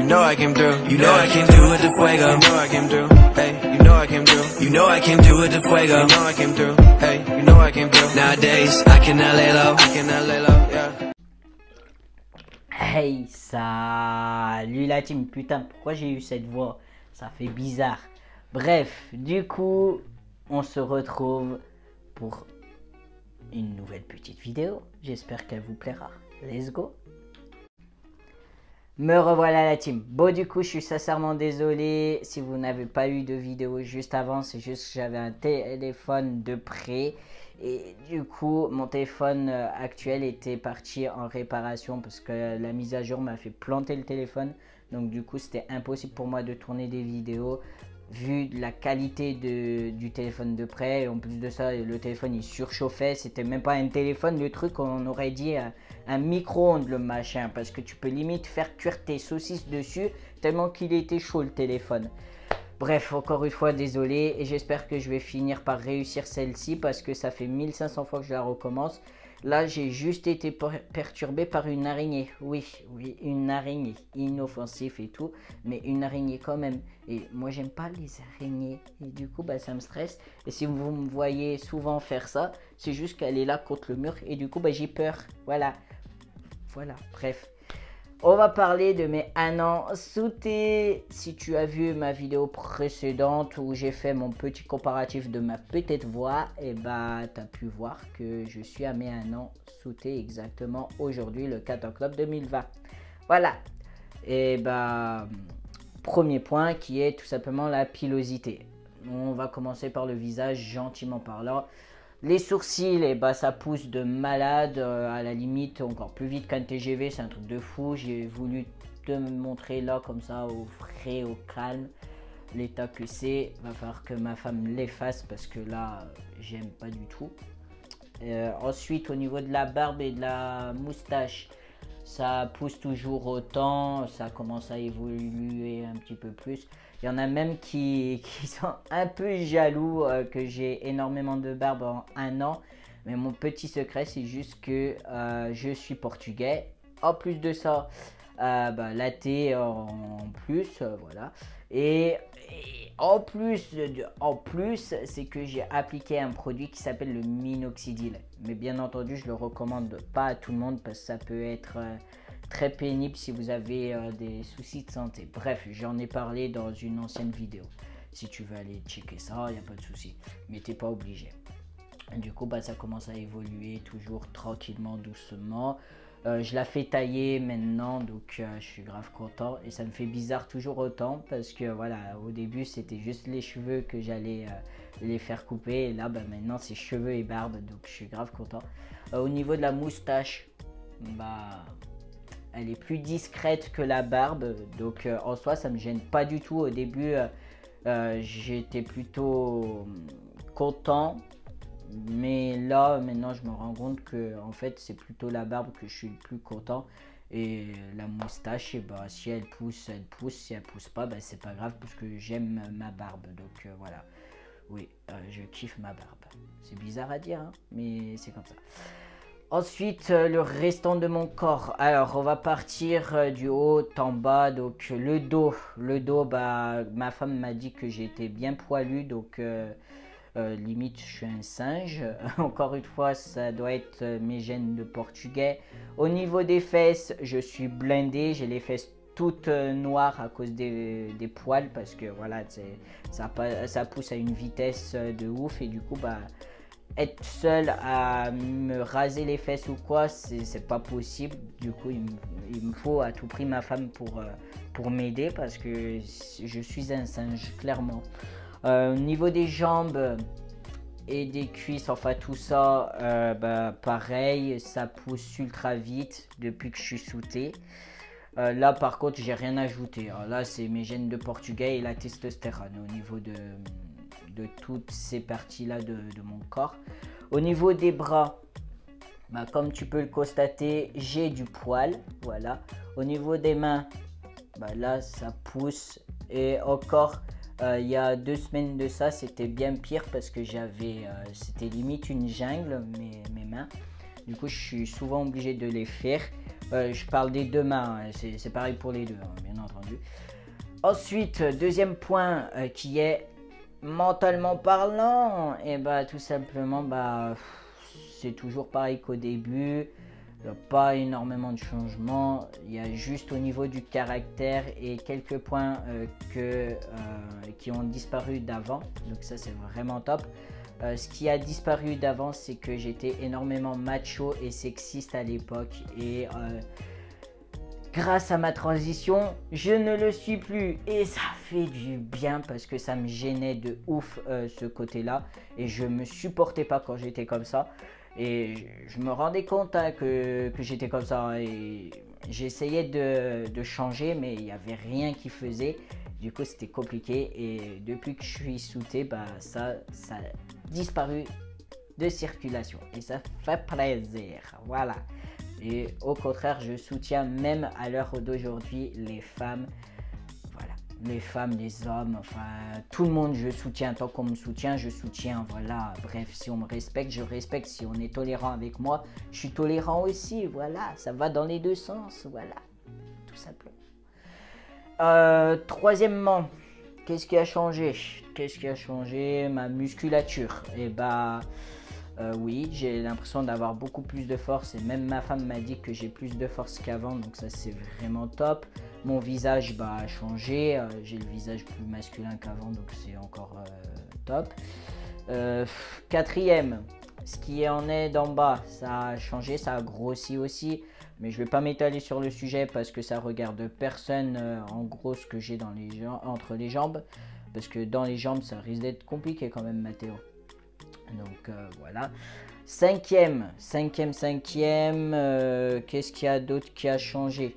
know I came through. You know I came through with the fuego. You know I came through. Hey, you know I came through. You know I came through with the fuego. You know I came through. Hey, you know I came through. Nowadays, I cannot lay low. I cannot lay low, yeah. Hey, salut la team. Putain, pourquoi j'ai eu cette voix? Ça fait bizarre. Bref, du coup, on se retrouve pour une nouvelle petite vidéo. J'espère qu'elle vous plaira. Let's go. Me revoilà la team. Bon, du coup, je suis sincèrement désolé si vous n'avez pas eu de vidéo juste avant. C'est juste que j'avais un téléphone de prêt. Et du coup, mon téléphone actuel était parti en réparation parce que la mise à jour m'a fait planter le téléphone. Donc du coup, c'était impossible pour moi de tourner des vidéos vu la qualité du téléphone de prêt. Et en plus de ça, le téléphone il surchauffait. C'était même pas un téléphone, le truc, on aurait dit un micro-ondes le machin. Parce que tu peux limite faire cuire tes saucisses dessus tellement qu'il était chaud le téléphone. Bref, encore une fois, désolé, et j'espère que je vais finir par réussir celle-ci parce que ça fait 1500 fois que je la recommence. Là, j'ai juste été perturbé par une araignée. Oui, une araignée, inoffensif et tout, mais une araignée quand même. Et moi, j'aime pas les araignées, et du coup, bah, ça me stresse. Et si vous me voyez souvent faire ça, c'est juste qu'elle est là contre le mur, et du coup, bah, j'ai peur. Voilà, bref. On va parler de mes 1 an sous thé. Si tu as vu ma vidéo précédente où j'ai fait mon petit comparatif de ma petite voix, et bah tu as pu voir que je suis à mes 1 an sous thé exactement aujourd'hui le 4 octobre 2020. Voilà. Et bah premier point qui est tout simplement la pilosité. On va commencer par le visage gentiment parlant. Les sourcils, et bah, ça pousse de malade, à la limite encore plus vite qu'un TGV, c'est un truc de fou. J'ai voulu te montrer là comme ça au frais, au calme, l'état que c'est. Va falloir que ma femme l'efface parce que là, j'aime pas du tout. Ensuite, au niveau de la barbe et de la moustache, ça pousse toujours autant, ça commence à évoluer un petit peu plus. Il y en a même qui sont un peu jaloux que j'ai énormément de barbe en 1 an. Mais mon petit secret, c'est juste que je suis portugais. En plus de ça, latte en plus, voilà. Et en plus, c'est que j'ai appliqué un produit qui s'appelle le minoxidil. Mais bien entendu, je le recommande pas à tout le monde parce que ça peut être très pénible si vous avez des soucis de santé. Bref, j'en ai parlé dans une ancienne vidéo. Si tu veux aller checker ça, il n'y a pas de souci. Mais t'es pas obligé. Du coup, ça commence à évoluer toujours tranquillement, doucement. Je la fais tailler maintenant, donc je suis grave content. Et ça me fait bizarre toujours autant parce que voilà, au début c'était juste les cheveux que j'allais les faire couper. Et là, maintenant c'est cheveux et barbe, donc je suis grave content. Au niveau de la moustache, elle est plus discrète que la barbe, donc en soi ça me gêne pas du tout. Au début j'étais plutôt content, mais là maintenant je me rends compte que en fait c'est plutôt la barbe que je suis le plus content. Et la moustache, si elle pousse, elle pousse. Si elle pousse pas, c'est pas grave parce que j'aime ma barbe, donc voilà. Oui, je kiffe ma barbe. C'est bizarre à dire, hein, mais c'est comme ça. Ensuite, le restant de mon corps. Alors, on va partir du haut en bas. Donc, le dos. Ma femme m'a dit que j'étais bien poilu. Donc, limite, je suis un singe. Encore une fois, ça doit être mes gènes de portugais. Au niveau des fesses, je suis blindé. J'ai les fesses toutes noires à cause des poils. Parce que, voilà, ça pousse à une vitesse de ouf. Et du coup, être seul à me raser les fesses ou quoi, c'est pas possible. Du coup, il me faut à tout prix ma femme pour m'aider parce que je suis un singe, clairement. Au niveau des jambes et des cuisses, enfin tout ça, pareil, ça pousse ultra vite depuis que je suis sous thé. Là, par contre, j'ai rien ajouté. Alors là, c'est mes gènes de portugais et la testostérone au niveau de toutes ces parties-là de mon corps. Au niveau des bras, comme tu peux le constater, j'ai du poil, voilà. Au niveau des mains, là, ça pousse. Et encore, il y a 2 semaines de ça, c'était bien pire parce que c'était limite une jungle, mes mains. Du coup, je suis souvent obligé de les faire. Je parle des deux mains, hein, c'est pareil pour les deux, hein, bien entendu. Ensuite, deuxième point qui est mentalement parlant, et bah tout simplement, bah c'est toujours pareil qu'au début. Il n'y a pas énormément de changements, il y a juste au niveau du caractère et quelques points qui ont disparu d'avant, donc ça c'est vraiment top. Ce qui a disparu d'avant, c'est que j'étais énormément macho et sexiste à l'époque et grâce à ma transition, je ne le suis plus et ça fait du bien parce que ça me gênait de ouf ce côté-là et je me supportais pas quand j'étais comme ça. Et je me rendais compte hein, que j'étais comme ça et j'essayais de changer mais il n'y avait rien qui faisait. Du coup c'était compliqué et depuis que je suis sauté, bah, ça a disparu de circulation et ça fait plaisir. Voilà. Et au contraire je soutiens même à l'heure d'aujourd'hui les femmes. Les femmes, les hommes, enfin tout le monde je soutiens, tant qu'on me soutient, je soutiens, voilà, bref, si on me respecte, je respecte, si on est tolérant avec moi, je suis tolérant aussi, voilà, ça va dans les deux sens, voilà, tout simplement. Troisièmement, qu'est-ce qui a changé? Qu'est-ce qui a changé? Ma musculature, et bah... oui, j'ai l'impression d'avoir beaucoup plus de force et même ma femme m'a dit que j'ai plus de force qu'avant, donc ça c'est vraiment top. Mon visage bah, a changé, j'ai le visage plus masculin qu'avant, donc c'est encore top. Quatrième, ce qui en est d'en bas, ça a changé, ça a grossi aussi, mais je vais pas m'étaler sur le sujet parce que ça regarde personne en gros ce que j'ai dans entre les jambes, parce que dans les jambes ça risque d'être compliqué quand même Mathéo. Donc voilà. Cinquième, qu'est-ce qu'il y a d'autre qui a changé?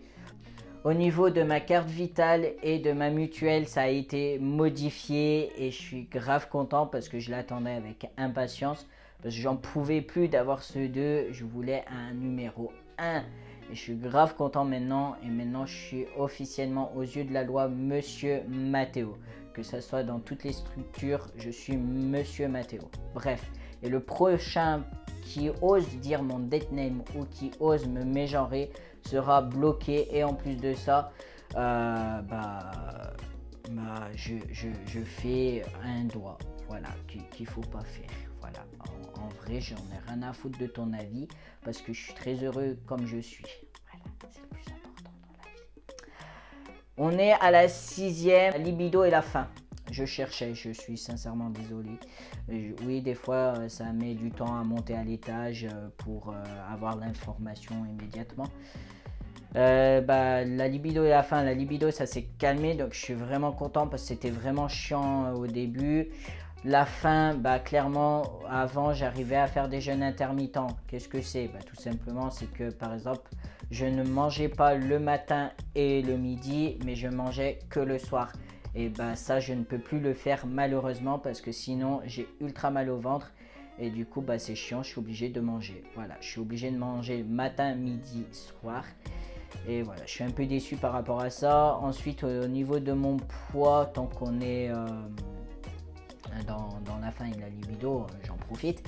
Au niveau de ma carte vitale et de ma mutuelle, ça a été modifié et je suis grave content parce que je l'attendais avec impatience. Parce que j'en pouvais plus d'avoir ce 2, je voulais un numéro 1. Et je suis grave content maintenant et maintenant je suis officiellement aux yeux de la loi Monsieur Mathéo. Que ce soit dans toutes les structures, je suis Monsieur Mathéo. Bref, et le prochain qui ose dire mon death name ou qui ose me mégenrer sera bloqué. Et en plus de ça, je fais un doigt, voilà, qu'il faut pas faire. Voilà, en vrai, j'en ai rien à foutre de ton avis parce que je suis très heureux comme je suis. Voilà, c'est le plus important dans la vie. On est à la 6e, la libido et la faim. Je cherchais, je suis sincèrement désolé. Oui, des fois, ça met du temps à monter à l'étage pour avoir l'information immédiatement. La libido et la faim, la libido ça s'est calmé, donc je suis vraiment content parce que c'était vraiment chiant au début. La faim, bah clairement, avant j'arrivais à faire des jeûnes intermittents. Qu'est-ce que c'est? Bah, tout simplement, c'est que par exemple, je ne mangeais pas le matin et le midi, mais je mangeais que le soir. Et bah ça, je ne peux plus le faire malheureusement parce que sinon j'ai ultra mal au ventre. Et du coup, bah c'est chiant, je suis obligé de manger. Voilà, je suis obligé de manger matin, midi, soir. Et voilà, je suis un peu déçu par rapport à ça. Ensuite, au niveau de mon poids, tant qu'on est dans la faim et la libido, j'en profite.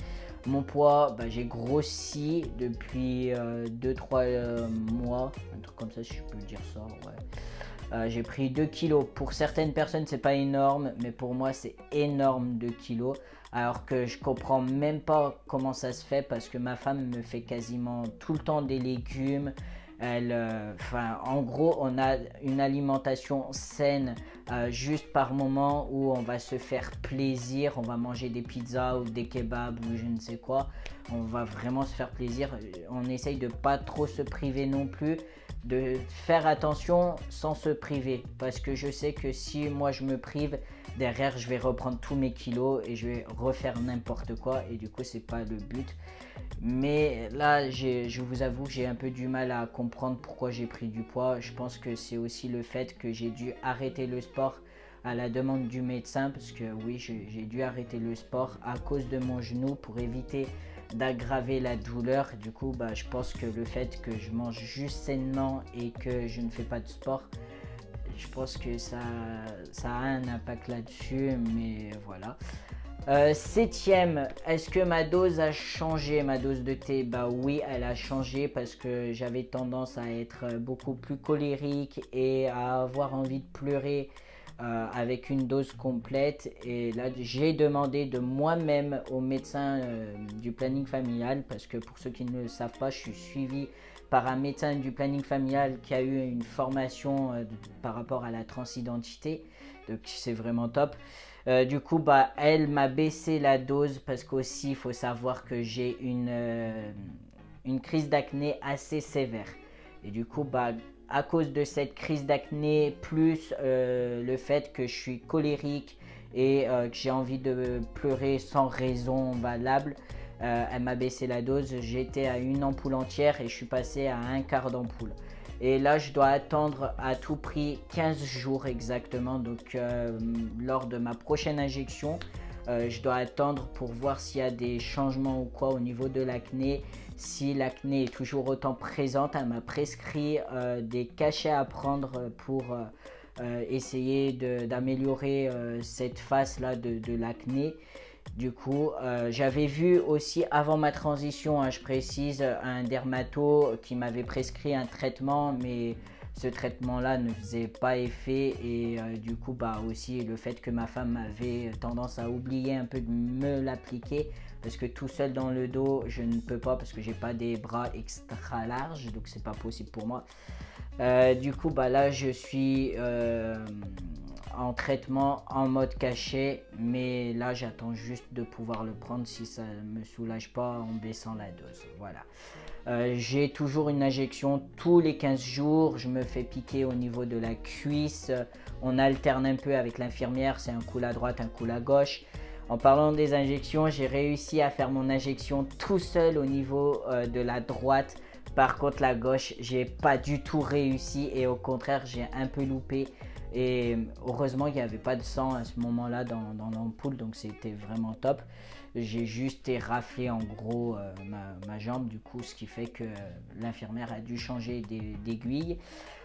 Mon poids, bah, j'ai grossi depuis 2-3 mois, un truc comme ça si je peux dire ça, ouais. J'ai pris 2 kilos. Pour certaines personnes, c'est pas énorme, mais pour moi, c'est énorme 2 kilos. Alors que je comprends même pas comment ça se fait parce que ma femme me fait quasiment tout le temps des légumes. En gros, on a une alimentation saine juste par moment où on va se faire plaisir, on va manger des pizzas ou des kebabs ou je ne sais quoi. On va vraiment se faire plaisir. On essaye de pas trop se priver non plus, de faire attention sans se priver. Parce que je sais que si moi je me prive, derrière je vais reprendre tous mes kilos et je vais refaire n'importe quoi et du coup c'est pas le but. Mais là, je vous avoue que j'ai un peu du mal à comprendre pourquoi j'ai pris du poids. Je pense que c'est aussi le fait que j'ai dû arrêter le sport à la demande du médecin. Parce que oui, j'ai dû arrêter le sport à cause de mon genou pour éviter d'aggraver la douleur. Du coup, bah, je pense que le fait que je mange juste sainement et que je ne fais pas de sport, je pense que ça a un impact là-dessus. Mais voilà. Septième, est-ce que ma dose a changé, ma dose de thé? Bah oui, elle a changé parce que j'avais tendance à être beaucoup plus colérique et à avoir envie de pleurer avec une dose complète. Et là, j'ai demandé de moi-même au médecin du planning familial, parce que pour ceux qui ne le savent pas, je suis suivi par un médecin du planning familial qui a eu une formation par rapport à la transidentité. Donc c'est vraiment top. Du coup, bah, elle m'a baissé la dose parce qu'aussi, il faut savoir que j'ai une crise d'acné assez sévère. Et du coup, bah, à cause de cette crise d'acné, plus le fait que je suis colérique et que j'ai envie de pleurer sans raison valable, elle m'a baissé la dose. J'étais à une ampoule entière et je suis passé à un quart d'ampoule. Et là, je dois attendre à tout prix 15 jours exactement. Donc, lors de ma prochaine injection, je dois attendre pour voir s'il y a des changements ou quoi au niveau de l'acné. Si l'acné est toujours autant présente, elle m'a prescrit des cachets à prendre pour essayer d'améliorer cette phase-là de l'acné. Du coup, j'avais vu aussi avant ma transition, hein, je précise, un dermato qui m'avait prescrit un traitement, mais ce traitement-là ne faisait pas effet. Et du coup, bah aussi le fait que ma femme avait tendance à oublier un peu de me l'appliquer, parce que tout seul dans le dos, je ne peux pas parce que j'ai pas des bras extra larges, donc c'est pas possible pour moi. Du coup, bah là, je suis en traitement en mode cachet, mais là j'attends juste de pouvoir le prendre si ça me soulage pas en baissant la dose. Voilà. J'ai toujours une injection tous les 15 jours, je me fais piquer au niveau de la cuisse, on alterne un peu avec l'infirmière, c'est un coup à droite, un coup à gauche. En parlant des injections, j'ai réussi à faire mon injection tout seul au niveau de la droite. Par contre, la gauche, j'ai pas du tout réussi et au contraire, j'ai un peu loupé. Et heureusement qu'il n'y avait pas de sang à ce moment-là dans l'ampoule, donc c'était vraiment top. J'ai juste raflé en gros ma jambe, du coup, ce qui fait que l'infirmière a dû changer d'aiguille.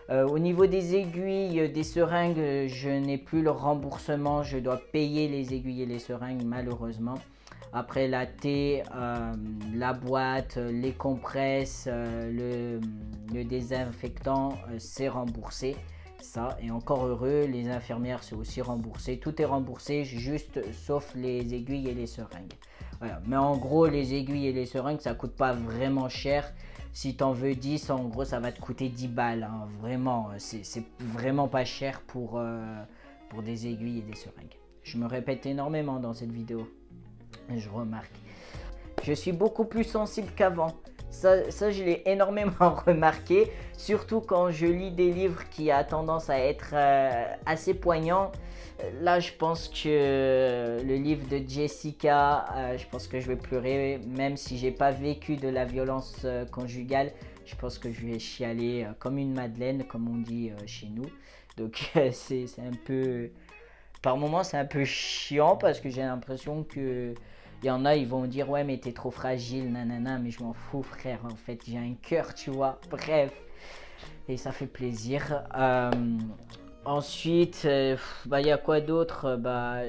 Au niveau des aiguilles, des seringues, je n'ai plus le remboursement, je dois payer les aiguilles et les seringues malheureusement. Après la thé, la boîte, les compresses, le désinfectant, c'est remboursé. Ça, et encore heureux, les infirmières c'est aussi remboursé, tout est remboursé juste sauf les aiguilles et les seringues. Voilà. Mais en gros les aiguilles et les seringues ça coûte pas vraiment cher. Si t'en veux 10, en gros ça va te coûter 10 balles, hein. Vraiment, c'est vraiment pas cher pour des aiguilles et des seringues. Je me répète énormément dans cette vidéo, je remarque. Je suis beaucoup plus sensible qu'avant. Ça, je l'ai énormément remarqué, surtout quand je lis des livres qui a tendance à être assez poignants. Là, je pense que le livre de Jessica, je pense que je vais pleurer, même si j'ai pas vécu de la violence conjugale. Je pense que je vais chialer comme une madeleine, comme on dit chez nous. Donc, c'est un peu... Par moments, c'est un peu chiant parce que j'ai l'impression que... Il y en a, ils vont dire ouais mais t'es trop fragile, nanana, mais je m'en fous frère, en fait j'ai un cœur tu vois, bref, et ça fait plaisir. Ensuite, bah il y a quoi d'autre, bah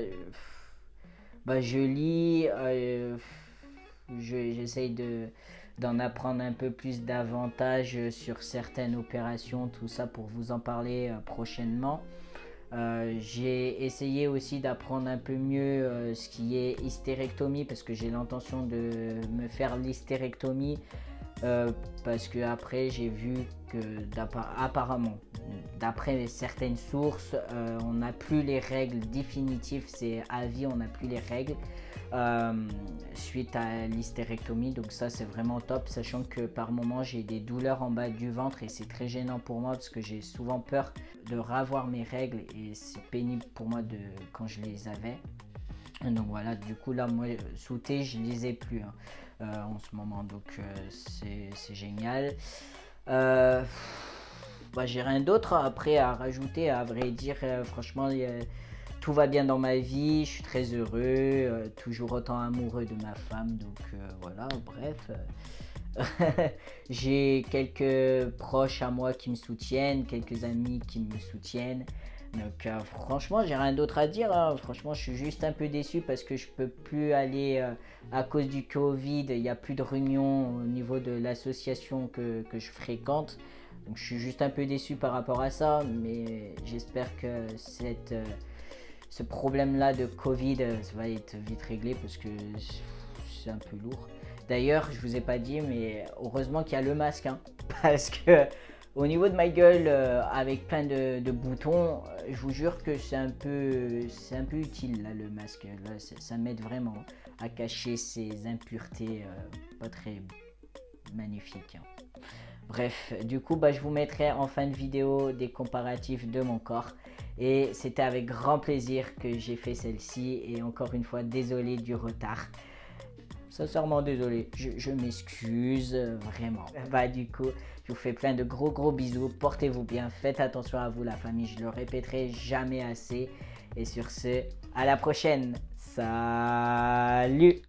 je lis, j'essaye d'en apprendre un peu plus davantage sur certaines opérations, tout ça pour vous en parler prochainement. J'ai essayé aussi d'apprendre un peu mieux ce qui est hystérectomie parce que j'ai l'intention de me faire l'hystérectomie parce que après j'ai vu que apparemment d'après certaines sources on n'a plus les règles définitives, c'est à vie on n'a plus les règles suite à l'hystérectomie, donc ça c'est vraiment top, sachant que par moment j'ai des douleurs en bas du ventre et c'est très gênant pour moi parce que j'ai souvent peur de revoir mes règles et c'est pénible pour moi quand je les avais. Donc voilà, du coup là moi sous thé je les ai plus en ce moment, donc c'est génial. Bah, j'ai rien d'autre après à rajouter, à vrai dire, franchement tout va bien dans ma vie, je suis très heureux, toujours autant amoureux de ma femme, donc voilà, bref. J'ai quelques proches à moi qui me soutiennent, quelques amis qui me soutiennent. Donc franchement, j'ai rien d'autre à dire, hein. Franchement, je suis juste un peu déçu parce que je peux plus aller à cause du Covid. Il n'y a plus de réunions au niveau de l'association que je fréquente. Donc je suis juste un peu déçu par rapport à ça. Mais j'espère que ce problème-là de Covid ça va être vite réglé parce que c'est un peu lourd. D'ailleurs, je vous ai pas dit, mais heureusement qu'il y a le masque, hein, parce que au niveau de ma gueule, avec plein de boutons, je vous jure que c'est un peu utile là, le masque. Là, ça m'aide vraiment à cacher ces impuretés pas très magnifiques, hein. Bref, du coup, je vous mettrai en fin de vidéo des comparatifs de mon corps. Et c'était avec grand plaisir que j'ai fait celle-ci. Et encore une fois, désolé du retard. Sincèrement désolé, je m'excuse, vraiment. Du coup, je vous fais plein de gros bisous, portez-vous bien, faites attention à vous la famille, je le répéterai jamais assez. Et sur ce, à la prochaine, salut!